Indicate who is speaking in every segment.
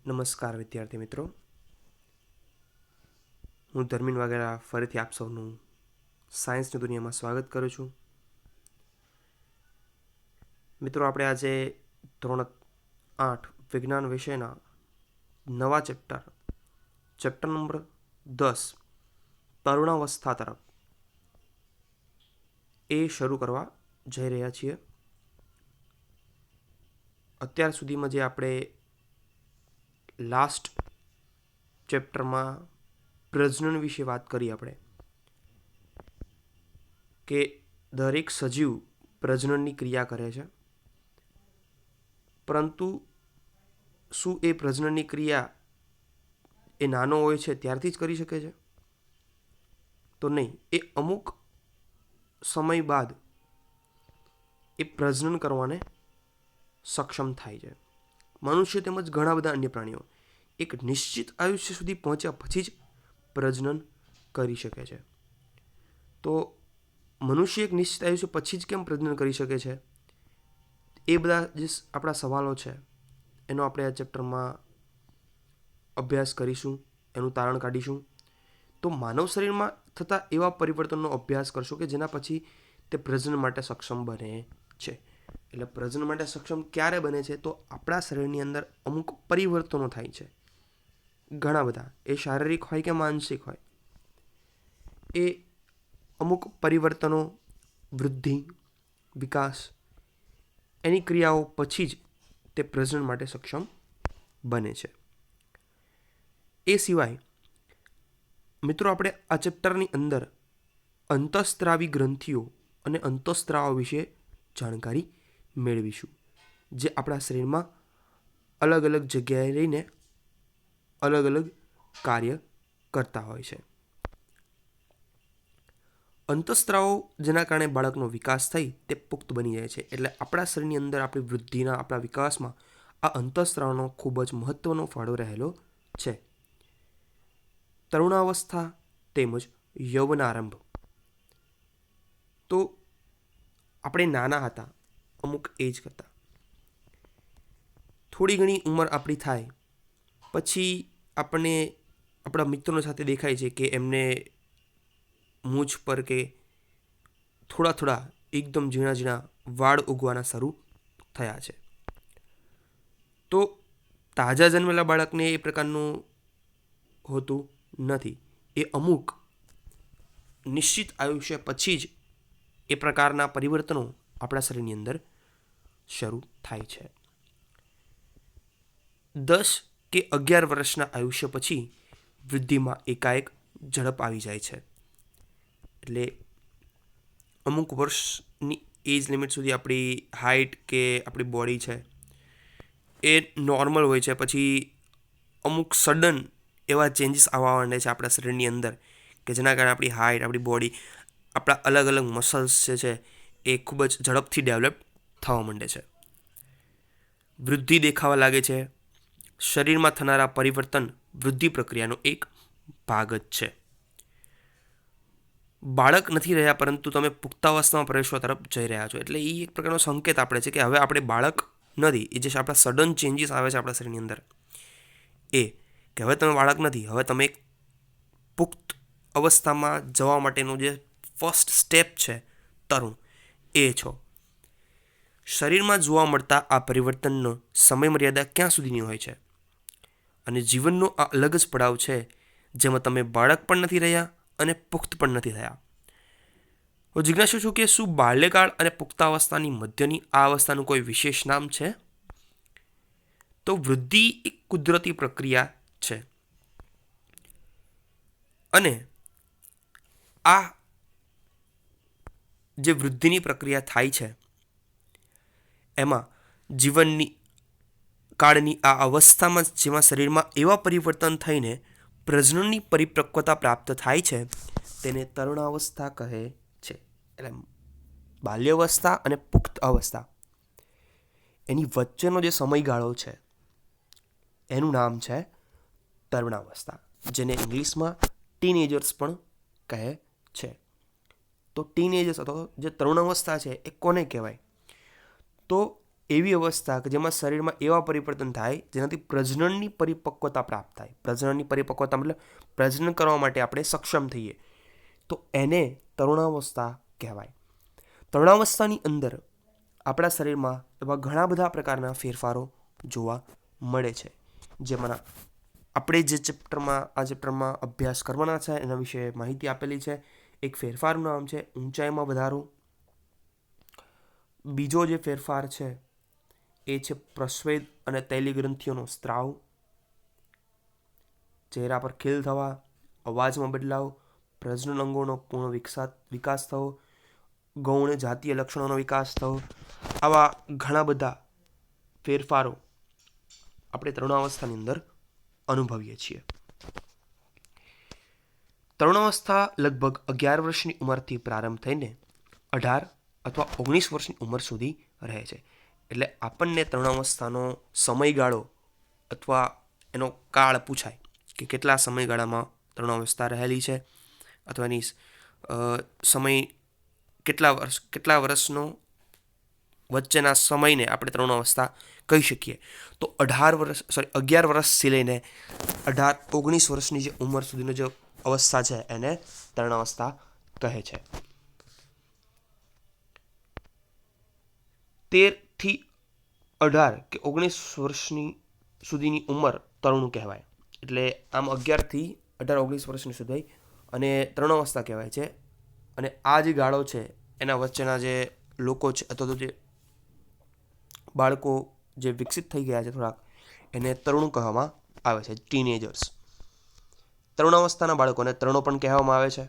Speaker 1: નમસ્કાર વિદ્યાર્થી મિત્રો, હું ધર્મીન વાઘેલા ફરીથી આપ સૌનું સાયન્સની દુનિયામાં સ્વાગત કરું છું. મિત્રો, આપણે આજે ધોરણ 8 વિજ્ઞાન વિષયના નવા ચેપ્ટર નંબર 10 તરુણાવસ્થા તરફ એ શરૂ કરવા જઈ રહ્યા છીએ. અત્યાર સુધીમાં જે આપણે લાસ્ટ ચેપ્ટરમાં પ્રજનન વિશે વાત કરી આપણે કે દરેક સજીવ પ્રજનનની ક્રિયા કરે છે, પરંતુ શું એ પ્રજનનની ક્રિયા એ નાનો હોય છે ત્યારથી જ કરી શકે છે? તો નહીં. એ અમુક સમય બાદ એ પ્રજનન કરવાને સક્ષમ થાય છે. મનુષ્ય તેમજ ઘણા બધા અન્ય પ્રાણીઓ એક નિશ્ચિત આયુષ્ય સુધી પહોંચ્યા પછી જ પ્રજનન કરી શકે છે. તો મનુષ્ય એક નિશ્ચિત આયુષ્ય પછી જ કેમ પ્રજનન કરી શકે છે? એ બધા જે આપણા સવાલો છે એનો આપણે આ ચેપ્ટરમાં અભ્યાસ કરીશું, એનું તારણ કાઢીશું. તો માનવ શરીરમાં થતા એવા પરિવર્તનનો અભ્યાસ કરશું કે જેના પછી તે પ્રજનન માટે સક્ષમ બને છે. એટલે પ્રજનન માટે સક્ષમ ક્યારે બને છે? તો આપણા શરીરની અંદર અમુક પરિવર્તનો થાય છે, ઘણા બધા. એ શારીરિક હોય કે માનસિક હોય, એ અમુક પરિવર્તનો, વૃદ્ધિ, વિકાસ, એની ક્રિયાઓ પછી જ તે પ્રજનન માટે સક્ષમ બને છે. એ સિવાય મિત્રો, આપણે આ ચેપ્ટરની અંદર અંતઃસ્ત્રાવી ગ્રંથિઓ અને અંતઃસ્ત્રાવો વિશે જાણકારી મેળવીશું, જે આપણા શરીરમાં અલગ અલગ જગ્યાએ રહીને અલગ અલગ કાર્ય કરતા હોય છે. અંતઃસ્ત્રાવો જેના કારણે બાળકનો વિકાસ થઈ તે પુખ્ત બની જાય છે. એટલે આપણા શરીરની અંદર આપણી વૃદ્ધિના, આપણા વિકાસમાં આ અંતઃસ્ત્રાવનો ખૂબ જ મહત્વનો ફાળો રહેલો છે. તરુણાવસ્થા તેમજ યૌવનારંભ. તો આપણે નાના હતા, અમુક એજ કરતાં થોડી ઘણી ઉંમર આપણી થાય પછી આપણને આપણા મિત્રો સાથે દેખાય છે કે એમને મૂછ પર કે થોડા એકદમ ઝીણા ઝીણા વાળ ઉગવાના શરૂ થયા છે. તો તાજા જન્મેલા બાળકને એ પ્રકારનું હોતું નથી. એ અમુક નિશ્ચિત આયુષ્ય પછી જ એ પ્રકારના પરિવર્તનો આપણા શરીરની અંદર શરૂ થાય છે. 10 કે 11 વર્ષના આયુષ્ય પછી વૃદ્ધિમાં એકાએક ઝડપ આવી જાય છે. એટલે અમુક વર્ષની એજ લિમિટ સુધી આપણી હાઇટ કે આપણી બોડી છે એ નોર્મલ હોય છે. પછી અમુક સડન એવા ચેન્જીસ આવવા માંડે છે આપણા શરીરની અંદર કે જેના કારણે આપણી હાઇટ, આપણી બોડી, આપણા અલગ અલગ મસલ્સ જે છે એ ખૂબ જ ઝડપથી ડેવલપ થવા માંડે છે. વૃદ્ધિ દેખાવા લાગે છે. શરીરમાં થનારા પરિવર્તન વૃદ્ધિ પ્રક્રિયાનો એક ભાગ જ છે. બાળક નથી રહ્યા પરંતુ તમે પુખ્તાવસ્થામાં પ્રવેશવા તરફ જઈ રહ્યા છો. એટલે એ એક પ્રકારનો સંકેત આપણે છે કે હવે આપણે બાળક નથી. એ જે આપણા સડન ચેન્જીસ આવે છે આપણા શરીરની અંદર, એ કે હવે તમે બાળક નથી, હવે તમે એક પુખ્ત અવસ્થામાં જવા માટેનું જે ફર્સ્ટ સ્ટેપ છે તરુણ, એ છો. શરીરમાં જોવા મળતા આ પરિવર્તનનો સમય મર્યાદા ક્યાં સુધીની હોય છે? અને જીવનનો આ અલગ જ પડાવ છે જેમાં તમે બાળક પણ નથી રહ્યા અને પુખ્ત પણ નથી થયા. હું જિજ્ઞાસુ છું કે શું બાલ્યકાળ અને પુખ્તાવસ્થાની મધ્યની આ અવસ્થાનું કોઈ વિશેષ નામ છે? તો વૃદ્ધિ એક કુદરતી પ્રક્રિયા છે અને આ જે વૃદ્ધિની પ્રક્રિયા થાય છે એમાં જીવનની કાળની આ અવસ્થામાં જેમાં શરીરમાં એવા પરિવર્તન થઈને પ્રજનનની પરિપક્વતા પ્રાપ્ત થાય છે તેને તરુણાવસ્થા કહે છે. એટલે બાલ્યાવસ્થા અને પુખ્ત અવસ્થા એની વચ્ચેનો જે સમયગાળો છે એનું નામ છે તરુણાવસ્થા, જેને ઇંગ્લિશમાં ટીનેજર્સ પણ કહે છે. તો ટીનેજર્સ અથવા જે તરુણાવસ્થા છે એ કોને કહેવાય? તો એવી અવસ્થા કે જેમાં શરીરમાં એવા પરિવર્તન થાય જેનાથી પ્રજનનની પરિપક્વતા પ્રાપ્ત થાય. પ્રજનનની પરિપક્વતા મતલબ પ્રજનન કરવા માટે આપણે સક્ષમ થઈએ, તો એને તરુણાવસ્થા કહેવાય. તરુણાવસ્થાની અંદર આપણા શરીરમાં એવા ઘણા બધા પ્રકારના ફેરફારો જોવા મળે છે, જેમાં આપણે જે ચેપ્ટરમાં અભ્યાસ કરવાના છે એના વિશે માહિતી આપેલી છે. એક ફેરફારનું નામ છે ઊંચાઈમાં વધારો. બીજો જે ફેરફાર છે એ છે પ્રસ્વેદ અને તૈલી ગ્રંથિઓનો સ્ત્રાવ, ચહેરા પર ખીલ થવા, અવાજમાં બદલાવ, પ્રજનન અંગોનો પૂર્ણ વિકાસ થવો, ગૌણ જાતીય લક્ષણોનો વિકાસ થવો. આવા ઘણા બધા ફેરફારો આપણે તરુણાવસ્થાની અંદર અનુભવીએ છીએ. તરુણાવસ્થા લગભગ 11 વર્ષની ઉંમરથી પ્રારંભ થઈને 18 અથવા 19 વર્ષની ઉંમર સુધી રહે છે. એટલે આપણને તરુણાવસ્થાનો સમયગાળો અથવા એનો કાળ પૂછાય કે કેટલા સમયગાળામાં તરુણાવસ્થા રહેલી છે, અથવા એની સમય કેટલા વર્ષનો વચ્ચેના સમયને આપણે તરુણાવસ્થા કહી શકીએ. તો 11 વર્ષથી લઈને 19 વર્ષની જે ઉંમર સુધીનો જે અવસ્થા છે એને તરુણાવસ્થા કહે છે. 13 થી 18 કે 19 વર્ષની સુધીની ઉંમર તરુણ કહેવાય. એટલે આમ 11 થી 18-19 વર્ષની સુધી અને તરુણાવસ્થા કહેવાય છે. અને આ જે ગાળો છે એના વચ્ચેના જે લોકો છે અથવા તો જે બાળકો જે વિકસિત થઈ ગયા છે થોડાક, એને તરુણ કહેવામાં આવે છે, ટીનેજર્સ. તરુણાવસ્થાના બાળકોને તરુણો પણ કહેવામાં આવે છે.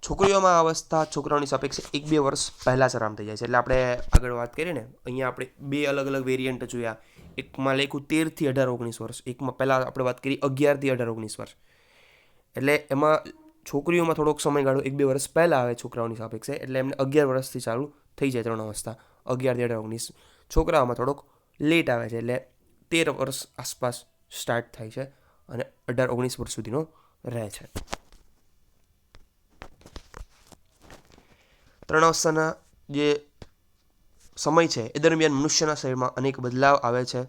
Speaker 1: છોકરીઓમાં આ અવસ્થા છોકરાઓની સાપેક્ષે 1-2 વર્ષ પહેલાં જ આરામ થઈ જાય છે. એટલે આપણે આગળ વાત કરીએ ને, અહીંયા આપણે 2 અલગ અલગ વેરિયન્ટ જોયા. એકમાં લખ્યું 13 થી 18-19 વર્ષ, એકમાં પહેલાં આપણે વાત કરી 11 થી 18-19 વર્ષ. એટલે એમાં છોકરીઓમાં થોડોક સમયગાળો 1-2 વર્ષ પહેલાં આવે છોકરાઓની સાપેક્ષે. એટલે એમને 11 વર્ષથી ચાલુ થઈ જાય તરુણાવસ્થા. 11 થી 18-19. છોકરાઓમાં થોડોક લેટ આવે છે, એટલે 13 વર્ષ આસપાસ સ્ટાર્ટ થાય છે અને 18-19 વર્ષ સુધીનો રહે છે. તરુણાવસ્થાના જે સમય છે એ દરમિયાન મનુષ્યના શરીરમાં અનેક બદલાવ આવે છે.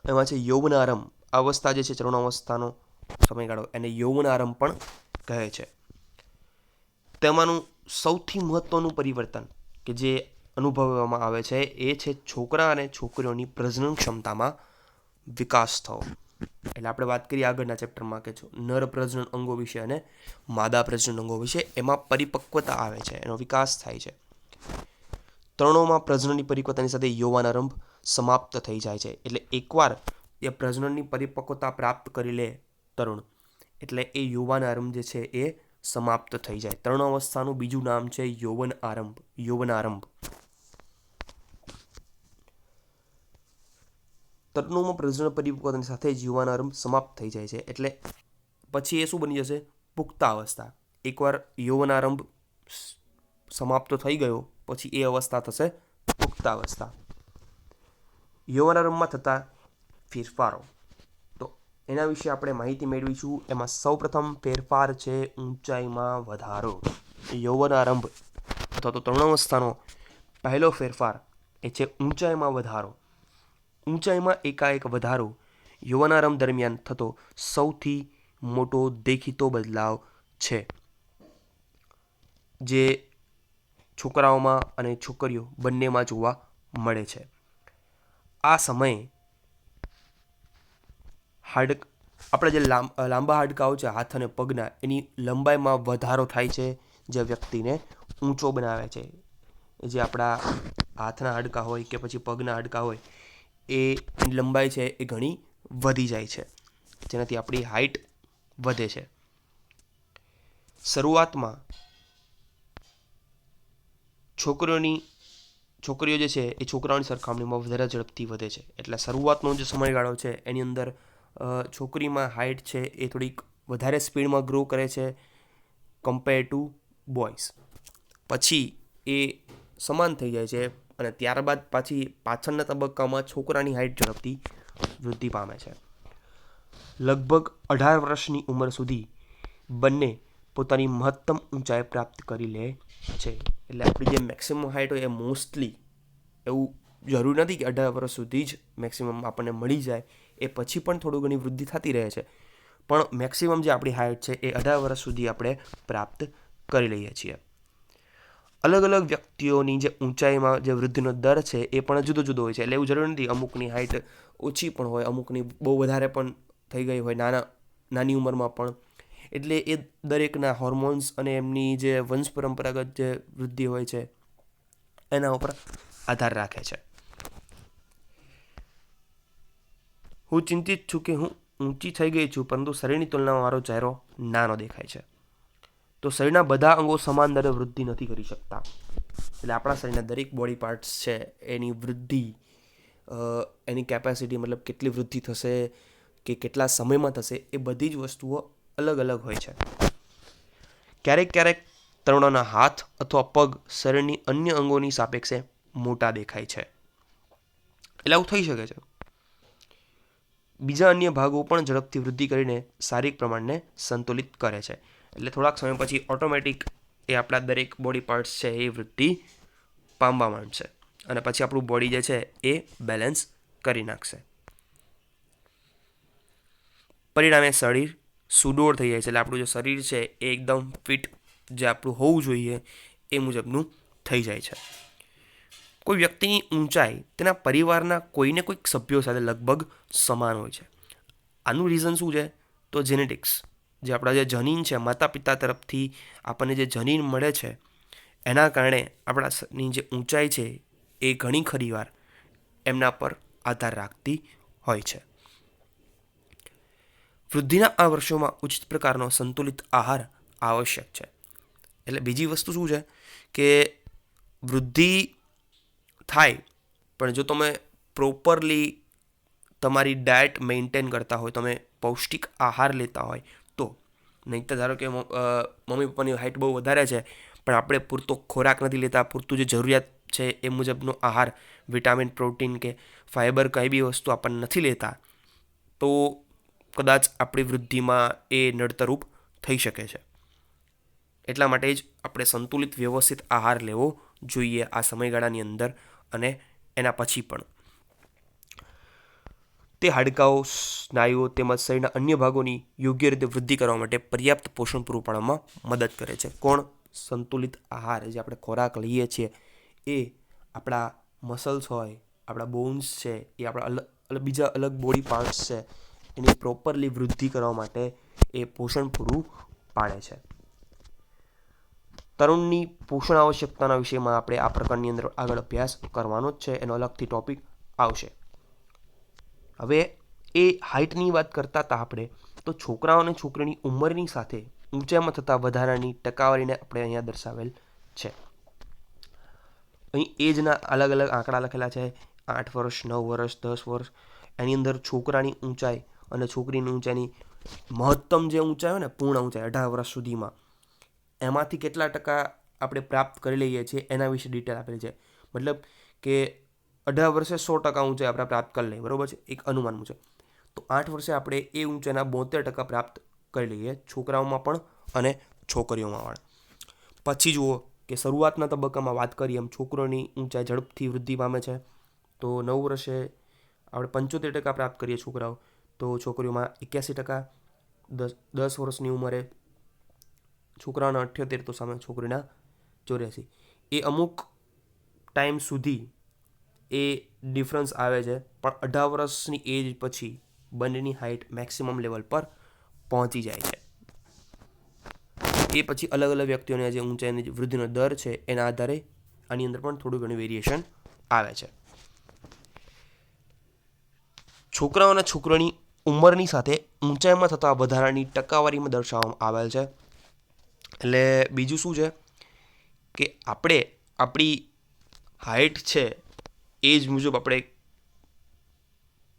Speaker 1: એમાં છે યૌવનારંભ. અવસ્થા જે છે તરુણાવસ્થાનો સમયગાળો, એને યૌવનારંભ પણ કહે છે. તેમાંનું સૌથી મહત્વનું પરિવર્તન કે જે અનુભવવામાં આવે છે એ છે છોકરા અને છોકરીઓની પ્રજનન ક્ષમતામાં વિકાસ થવો. એટલે આપણે વાત કરીએ આગળના ચેપ્ટરમાં કે નર પ્રજનન અંગો વિશે અને માદા પ્રજનન અંગો વિશે. એમાં પરિપક્વતા આવે છે, એનો વિકાસ થાય છે. તરુણોમાં પ્રજનનની પરિપક્વતાની સાથે યૌવનારંભ સમાપ્ત થઈ જાય છે. એટલે એકવાર એ પ્રજનનની પરિપક્વતા પ્રાપ્ત કરી લે તરુણ, એટલે એ યૌવનારંભ જે છે એ સમાપ્ત થઈ જાય. તરુણાવસ્થાનું બીજું નામ છે યૌવનારંભ. તરુણોમાં પ્રજનન પરિપક્વતાની સાથે જ યૌવનારંભ સમાપ્ત થઈ જાય છે. એટલે પછી એ શું બની જશે? પુખ્તાવસ્થા. એકવાર યૌવનારંભ સમાપ્ત થઈ ગયો પછી એ અવસ્થા થશે પુખ્તાવસ્થા. યૌવનારંભમાં થતા ફેરફારો, તો એના વિશે આપણે માહિતી મેળવીશું. એમાં સૌપ્રથમ ફેરફાર છે ઊંચાઈમાં વધારો. યૌવનારંભ અથવા તો તરુણાવસ્થાનો પહેલો ફેરફાર એ છે ઊંચાઈમાં વધારો. ઊંચાઈમાં એકાએક વધારો યૌવનારંભ દરમિયાન થતો સૌથી મોટો દેખીતો બદલાવ છે, જે છોકરાઓમાં અને છોકરીઓ બંનેમાં જોવા મળે છે. આ સમયે આપણા જે લાંબા હાડકાઓ છે હાથ અને પગના, એની લંબાઈમાં વધારો થાય છે, જે વ્યક્તિને ઊંચો બનાવે છે. જે આપણા હાથના હાડકા હોય કે પછી પગના હાડકા હોય, એની લંબાઈ છે એ ઘણી વધી જાય છે, જેનાથી આપણી હાઇટ વધે છે. શરૂઆતમાં છોકરીઓ જે છે એ છોકરાઓની સરખામણીમાં વધારે ઝડપથી વધે છે. એટલે શરૂઆતનો જે સમયગાળો છે એની અંદર છોકરીમાં હાઇટ છે એ થોડીક વધારે સ્પીડમાં ગ્રો કરે છે કમ્પેર ટુ બોયઝ. પછી એ સમાન થઈ જાય છે અને ત્યારબાદ પાછળના તબક્કામાં છોકરાની હાઇટ ઝડપથી વૃદ્ધિ પામે છે. લગભગ 18 વર્ષની ઉંમર સુધી બંને પોતાની મહત્તમ ઊંચાઈ પ્રાપ્ત કરી લે છે. એટલે આપણી જે મેક્સિમમ હાઇટ હોય એ મોસ્ટલી એવું જરૂરી નથી કે 18 વર્ષ સુધી જ મેક્સિમમ આપણને મળી જાય, એ પછી પણ થોડું ઘણી વૃદ્ધિ થતી રહે છે, પણ મેક્સિમમ જે આપણી હાઇટ છે એ 18 વર્ષ સુધી આપણે પ્રાપ્ત કરી લઈએ છીએ. અલગ અલગ વ્યક્તિઓની જે ઊંચાઈમાં જે વૃદ્ધિનો દર છે એ પણ જુદો જુદો હોય છે. એટલે એવું જરૂરી નથી અમુકની હાઇટ ઓછી પણ હોય, અમુકની બહુ વધારે પણ થઈ ગઈ હોય નાની ઉંમરમાં પણ. એટલે એ દરેકના હોર્મોન્સ અને એમની જે વંશ પરંપરાગત જે વૃદ્ધિ હોય છે એના ઉપર આધાર રાખે છે. હું ચિંતિત છું કે હું ઊંચી થઈ ગઈ છું, પરંતુ શરીરની તુલનામાં મારો ચહેરો નાનો દેખાય છે. તો શરીરના બધા અંગો સમાન દરે વૃદ્ધિ નથી કરી શકતા. એટલે આપણા શરીરના દરેક બોડી પાર્ટ્સ છે એની વૃદ્ધિ, એની કેપેસિટી, મતલબ કેટલી વૃદ્ધિ થશે કે કેટલા સમયમાં થશે, એ બધી જ વસ્તુઓ અલગ અલગ હોય છે. ક્યારેક ક્યારેક તરુણોના હાથ અથવા પગ શરીરની અન્ય અંગોની સાપેક્ષે મોટા દેખાય છે. એટલે આવું થઈ શકે છે. બીજા અન્ય ભાગો પણ ઝડપથી વૃદ્ધિ કરીને શારીરિક પ્રમાણને સંતુલિત કરે છે. એટલે થોડાક સમય પછી ઓટોમેટિક એ આપણા દરેક બોડી પાર્ટ્સ છે એ વૃદ્ધિ પામવા માંડશે અને પછી આપણું બોડી જે છે એ બેલેન્સ કરી નાખશે. પરિણામે શરીર સુડોળ થઈ જાય છે. એટલે આપણું જે શરીર છે એ એકદમ ફિટ, જે આપણું હોવું જોઈએ એ મુજબનું થઈ જાય છે. કોઈ વ્યક્તિની ઊંચાઈ તેના પરિવારના કોઈને કોઈક સભ્યો સાથે લગભગ સમાન હોય છે. આનું રીઝન શું છે? તો જેનેટિક્સ. જે આપણા જે જનીન છે, માતા પિતા તરફથી આપણને જે જનીન મળે છે એના કારણે આપણાની જે ઊંચાઈ છે એ ઘણી ખરી વાર એમના પર આધાર રાખતી હોય છે. વૃદ્ધિના આ વર્ષોમાં ઉચ્ચ પ્રકારનો સંતુલિત આહાર આવશ્યક છે. એટલે બીજી વસ્તુ શું છે કે વૃદ્ધિ થાય, પણ જો તમે પ્રોપરલી તમારી ડાયટ મેન્ટેન કરતા હોય, તમે પૌષ્ટિક આહાર લેતા હોય તો. નહીં તો ધારો કે મમ્મી પપ્પાની હાઇટ બહુ વધારે છે પણ આપણે પૂરતો ખોરાક નથી લેતા, પૂરતું જે જરૂરિયાત છે એ મુજબનો આહાર, વિટામિન, પ્રોટીન કે ફાઇબર કંઈ બી વસ્તુ આપણને નથી લેતા, તો કદાચ આપણી વૃદ્ધિમાં એ નડતરરૂપ થઈ શકે છે. એટલા માટે જ આપણે સંતુલિત વ્યવસ્થિત આહાર લેવો જોઈએ આ સમયગાળાની અંદર અને એના પછી પણ. તે હાડકાઓ, સ્નાયુઓ તેમજ શરીરના અન્ય ભાગોની યોગ્ય રીતે વૃદ્ધિ કરવા માટે પર્યાપ્ત પોષણ પૂરું પાડવામાં મદદ કરે છે. કોણ? સંતુલિત આહાર. જે આપણે ખોરાક લઈએ છીએ એ આપણા મસલ્સ હોય, આપણા બોન્સ છે, એ આપણા બીજા અલગ બોડી પાર્ટ્સ છે, એની પ્રોપરલી વૃદ્ધિ કરવા માટે એ પોષણ પૂરું પાડે છે. તરુણની પોષણ આવશ્યકતાના વિષયમાં આપણે આ પ્રકારની અંદર આગળ અભ્યાસ કરવાનો જ છે. એનો અલગથી ટોપિક આવશે. હવે એ હાઇટની વાત કરતા હતા આપણે, તો છોકરાઓ અને છોકરીની ઉંમરની સાથે ઊંચાઈમાં થતા વધારાની ટકાવારીને આપણે અહીંયા દર્શાવેલ છે. અહીં એજના અલગ અલગ આંકડા લખેલા છે. 8 વર્ષ, 9 વર્ષ, 10 વર્ષ. એની અંદર છોકરાની ઊંચાઈ અને છોકરીની ઊંચાઈની મહત્તમ જે ઊંચાઈ હોય ને, પૂર્ણ ઊંચાઈ 18 વર્ષ સુધીમાં, એમાંથી કેટલા ટકા આપણે પ્રાપ્ત કરી લઈએ છીએ એના વિશે ડિટેલ આપેલી છે. મતલબ કે 18 વર્ષે 100% ઊંચાઈ આપણે પ્રાપ્ત કરી લઈએ, બરાબર છે, એક અનુમાન મુજબ. તો 8 વર્ષે આપણે એ ઊંચાઈના 72% પ્રાપ્ત કરી લઈએ, છોકરાઓમાં પણ અને છોકરીઓમાં પણ. પછી જુઓ કે શરૂઆતના તબક્કામાં વાત કરીએ એમ છોકરોની ઊંચાઈ ઝડપથી વૃદ્ધિ પામે છે. તો 9 વર્ષે આપણે 75% પ્રાપ્ત કરીએ છોકરાઓ, તો છોકરીઓમાં 81%. 10 વર્ષની ઉંમરે છોકરાઓના 78, તો સામે છોકરીના 84. એ અમુક ટાઈમ સુધી એ ડિફરન્સ આવે છે, પણ 18 વર્ષની એજ પછી બંનેની હાઇટ મેક્સિમમ લેવલ પર પહોંચી જાય છે. એ પછી અલગ અલગ વ્યક્તિઓને જે ઊંચાઈની વૃદ્ધિનો દર છે એના આધારે આની અંદર પણ થોડું ઘણું વેરિએશન આવે છે. છોકરાઓ અને છોકરીઓની ઉંમરની સાથે ઊંચાઈમાં થતા વધારાની ટકાવારીમાં દર્શાવવામાં આવેલ છે. એટલે બીજું શું છે કે આપણે આપણી હાઇટ છે એ જ મુજબ આપણે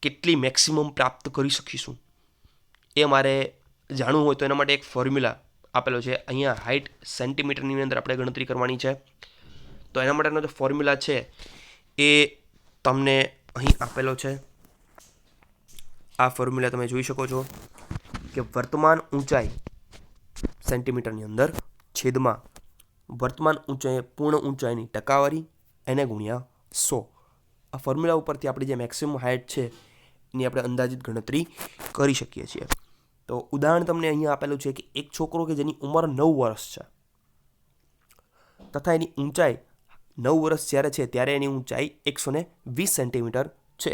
Speaker 1: કેટલી મેક્સિમમ પ્રાપ્ત કરી શકીશું એ મારે જાણવું હોય તો એના માટે એક ફોર્મ્યુલા આપેલો છે. અહીંયા હાઇટ સેન્ટીમીટરની અંદર આપણે ગણતરી કરવાની છે. તો એના માટેનો જે ફોર્મ્યુલા છે એ તમને અહીં આપેલો છે. આ ફોર્મ્યુલા તમે જોઈ શકો છો કે વર્તમાન ઊંચાઈ સેન્ટીમીટરની અંદર છેદમાં વર્તમાન ઊંચાઈ પૂર્ણ ઊંચાઈની ટકાવારી એને ગુણ્યા 100. આ ફોર્મ્યુલા ઉપરથી આપણી જે મેક્સિમમ હાઇટ છે એની આપણે અંદાજિત ગણતરી કરી શકીએ છીએ. તો ઉદાહરણ તમને અહીંયા આપેલું છે કે એક છોકરો કે જેની ઉંમર 9 વર્ષ છે તથા એની ઊંચાઈ 9 વર્ષ જ્યારે છે ત્યારે એની ઊંચાઈ 120 સેન્ટીમીટર છે,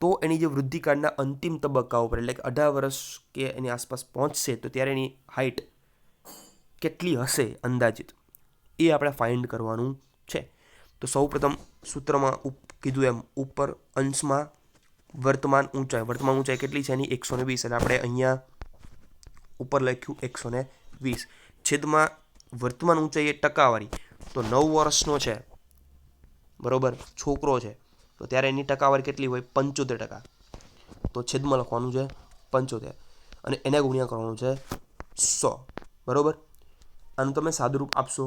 Speaker 1: તો એની જે વૃદ્ધિકાળના અંતિમ તબક્કા ઉપર એટલે કે 18 વર્ષ કે એની આસપાસ પહોંચશે તો ત્યારે એની હાઇટ કેટલી હશે અંદાજિત, એ આપણે ફાઇન્ડ કરવાનું છે. તો સૌપ્રથમ સૂત્રમાં કીધું એમ ઉપર અંશમાં વર્તમાન ઊંચાઈ કેટલી છે એની 120, એટલે આપણે અહીંયા ઉપર લખ્યું 120 છેદમાં વર્તમાન ઊંચાઈ એ ટકાવારી, તો 9 વર્ષનો છે બરોબર છોકરો છે તો ત્યારે એની ટકાવારી કેટલી હોય 75%, તો છેદમાં લખવાનું છે 75 અને એને ગુણ્યા કરવાનું છે 100 બરોબર. આનું તમે સાદુરૂપ આપશો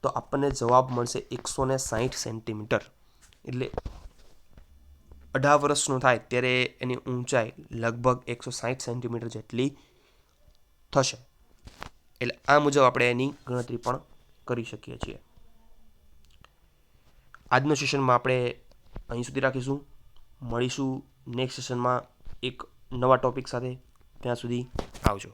Speaker 1: તો આપણને જવાબ મળશે 160 સેન્ટીમીટર. એટલે 18 વર્ષનો થાય ત્યારે એની ઊંચાઈ લગભગ 160 સેન્ટીમીટર જેટલી થશે. એટલે આ મુજબ આપણે એની ગણતરી પણ કરી શકીએ છીએ. આજના સેશનમાં આપણે અહીં સુધી રાખીશું. મળીશું નેક્સ્ટ સેશનમાં એક નવા ટોપિક સાથે. ત્યાં સુધી આવજો.